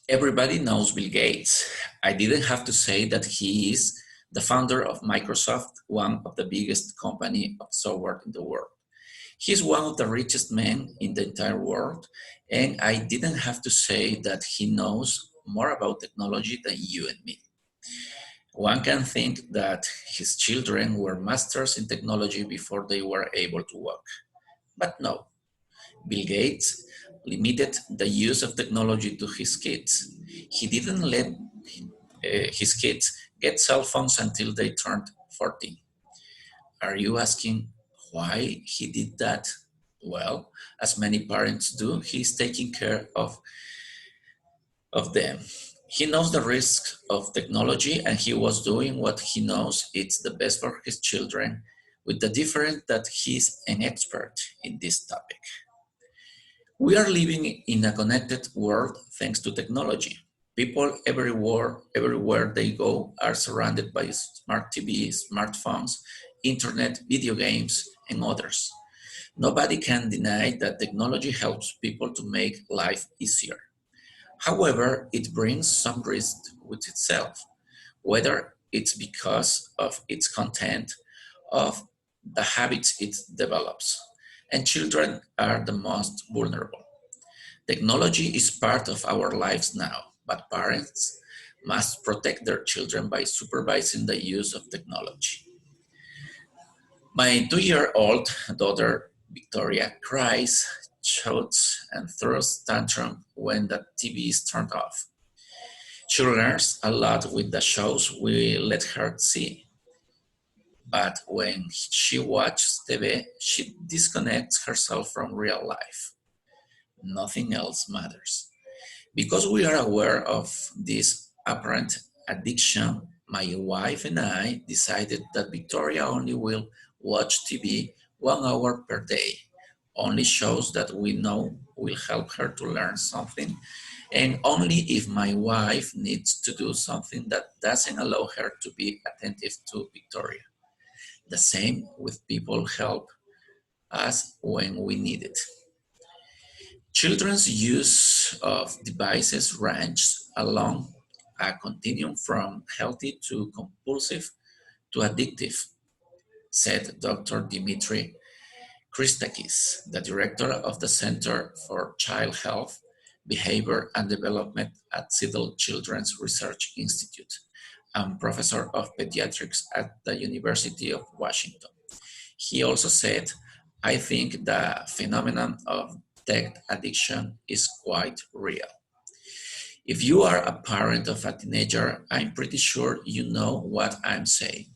Everybody knows Bill Gates. I didn't have to say that he is the founder of Microsoft, one of the biggest company of software in the world. He's one of the richest men in the entire world, and I didn't have to say that he knows more about technology than you and me. One can think that his children were masters in technology before they were able to walk. But no, Bill Gates limited the use of technology to his kids. He didn't let his kids get cell phones until they turned 14. Are you asking why he did that? Well, as many parents do, he's taking care of them. He knows the risks of technology and he was doing what he knows it's the best for his children, with the difference that he's an expert in this topic. We are living in a connected world thanks to technology. People everywhere they go are surrounded by smart TVs, smartphones, internet, video games, and others. Nobody can deny that technology helps people to make life easier. However, it brings some risk with itself, whether it's because of its content, of the habits it develops. And children are the most vulnerable. Technology is part of our lives now, but parents must protect their children by supervising the use of technology. My 2-year-old daughter, Victoria, cries, shouts, and throws tantrum when the TV is turned off. She learns a lot with the shows we let her see, but when she watches TV, she disconnects herself from real life. Nothing else matters. Because we are aware of this apparent addiction, my wife and I decided that Victoria only will watch TV 1 hour per day, only shows that we know will help her to learn something, and only if my wife needs to do something that doesn't allow her to be attentive to Victoria. The same with people help us when we need it. Children's use of devices ranges along a continuum from healthy to compulsive to addictive, said Dr. Dimitri Christakis, the director of the Center for Child Health, Behavior and Development at Seattle Children's Research Institute and professor of pediatrics at the University of Washington. He also said, I think the phenomenon of tech addiction is quite real. If you are a parent of a teenager, I'm pretty sure you know what I'm saying.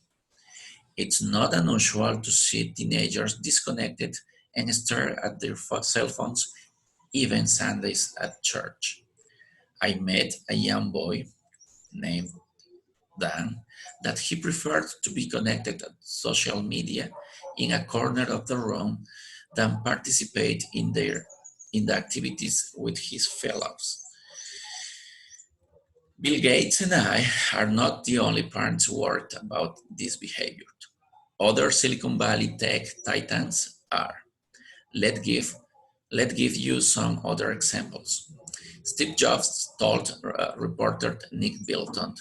It's not unusual to see teenagers disconnected and stare at their cell phones even Sundays at church. I met a young boy named Dan that he preferred to be connected to social media in a corner of the room than participate in the activities with his fellows. Bill Gates and I are not the only parents worried about this behavior. Other Silicon Valley tech titans are. Let's give, let's give you some other examples. Steve Jobs told reporter Nick Bilton,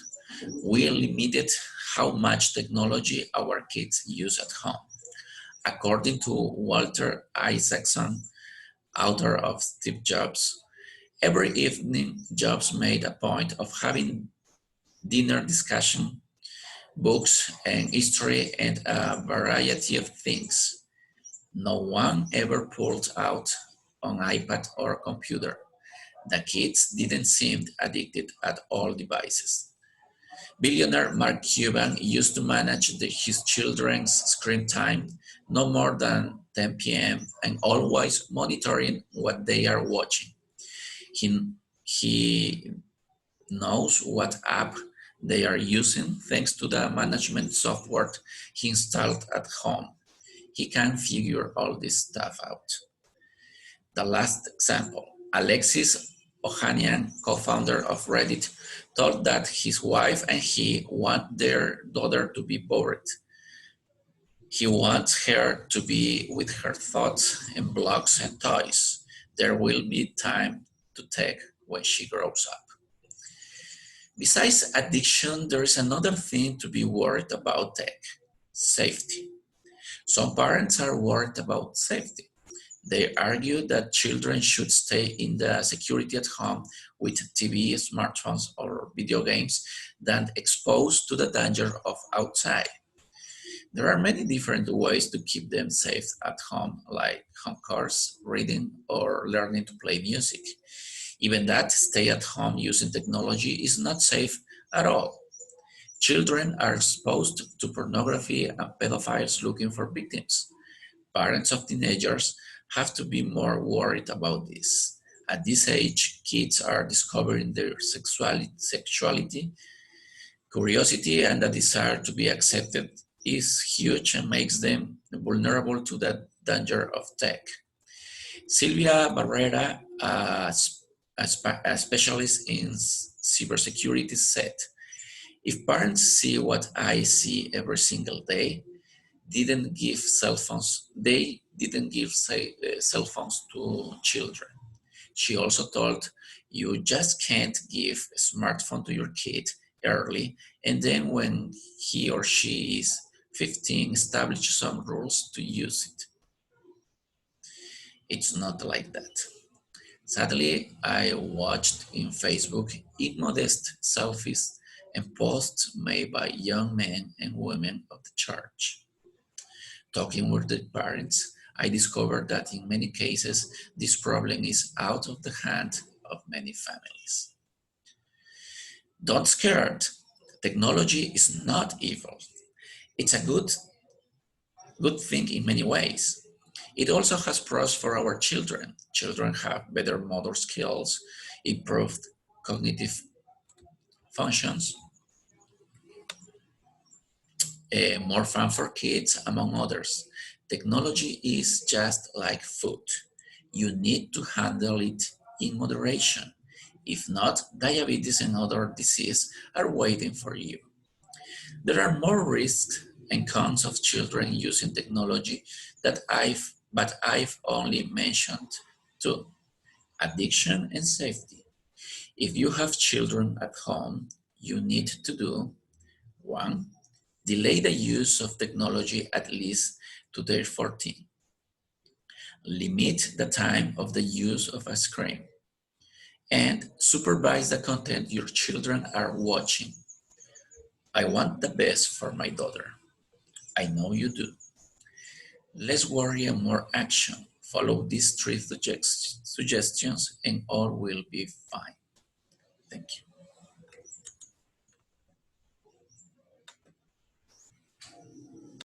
we limited how much technology our kids use at home. According to Walter Isaacson, author of Steve Jobs, every evening Jobs made a point of having dinner discussion, books and history and a variety of things. No one ever pulled out an iPad or computer. The kids didn't seem addicted at all devices. Billionaire Mark Cuban used to manage his children's screen time no more than 10 p.m. and always monitoring what they are watching. He, he knows what app they are using thanks to the management software he installed at home. He can figure all this stuff out. The last example, Alexis Ohanian, co-founder of Reddit, thought that his wife and he want their daughter to be bored. He wants her to be with her thoughts and blogs and toys. There will be time to take when she grows up. Besides addiction, there is another thing to be worried about tech: safety. Some parents are worried about safety. They argue that children should stay in the security at home with TV, smartphones, or video games than exposed to the danger of outside. There are many different ways to keep them safe at home, like home course, reading, or learning to play music. Even that stay at home using technology is not safe at all. Children are exposed to pornography and pedophiles looking for victims. Parents of teenagers have to be more worried about this. At this age, kids are discovering their sexuality, curiosity, and the desire to be accepted is huge and makes them vulnerable to the danger of tech. Silvia Barrera, a specialist in cybersecurity, said, "If parents see what I see every single day, they didn't give cell phones to children." She also told, "You just can't give a smartphone to your kid early and then when he or she is 15 establish some rules to use it. It's not like that." Sadly, I watched in Facebook immodest selfies and posts made by young men and women of the church. Talking with the parents, I discovered that in many cases, this problem is out of the hand of many families. Don't scared. Technology is not evil. It's a good thing in many ways. It also has pros for our children. Children have better motor skills, improved cognitive functions, more fun for kids, among others. Technology is just like food. You need to handle it in moderation. If not, diabetes and other diseases are waiting for you. There are more risks and cons of children using technology but I've only mentioned two: addiction and safety. If you have children at home, you need to do one, delay the use of technology at least to their 14. Limit the time of the use of a screen and supervise the content your children are watching. I want the best for my daughter. I know you do. Less worry and more action. Follow these three suggestions and all will be fine. Thank you.